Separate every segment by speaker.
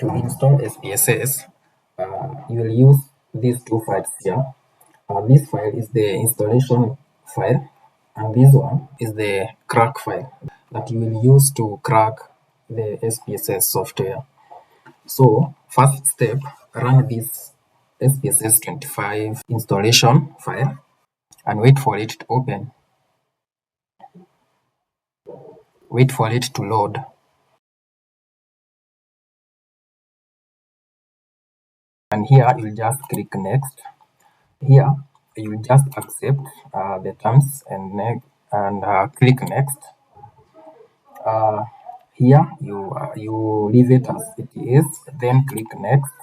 Speaker 1: To install SPSS, you will use these two files here. This file is the installation file, and this one is the crack file that you will use to crack the SPSS software. So, first step, run this SPSS 25 installation file and wait for it to open. Wait for it to load. And here you'll just click next. Here you just accept the terms and click next. Here you leave it as it is, then click next.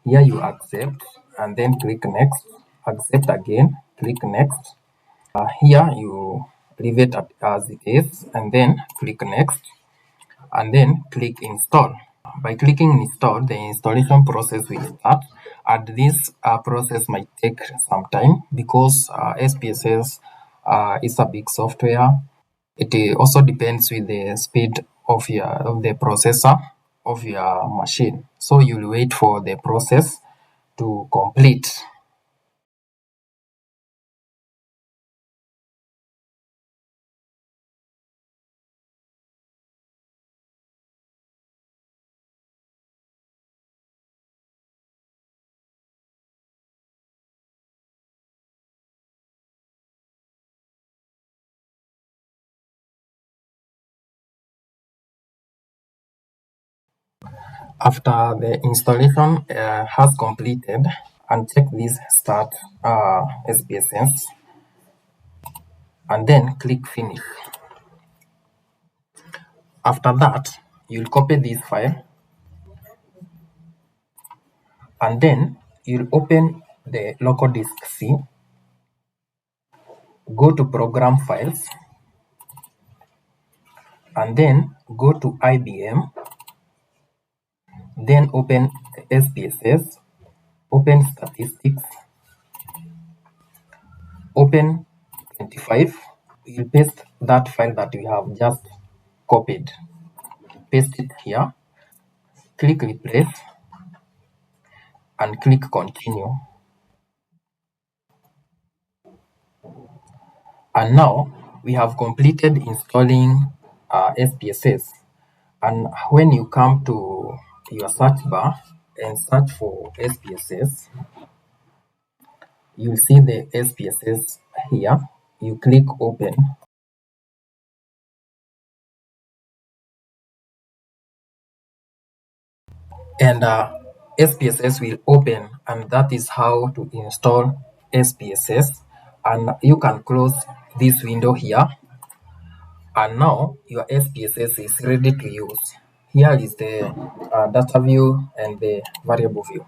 Speaker 1: Here you accept and then click next. Accept again, click next. Here you leave it as it is and then click next, and then click install. By clicking install, the installation process will start, and this process might take some time because SPSS is a big software. It also depends with the speed of the processor of your machine. So you'll wait for the process to complete. After the installation has completed, uncheck this start SPSS and then click finish. After that, you'll copy this file and then you'll open the local disk C, go to program files, and then go to IBM, then open SPSS, open statistics, open 25. You'll paste that file that we have just copied. Paste it here, click replace, and click continue. And now we have completed installing SPSS. And when you come to your search bar and search for SPSS, you'll see the SPSS here. You click open. And SPSS will open, and that is how to install SPSS. And you can close this window here, and now your SPSS is ready to use. Here is the data view and the variable view.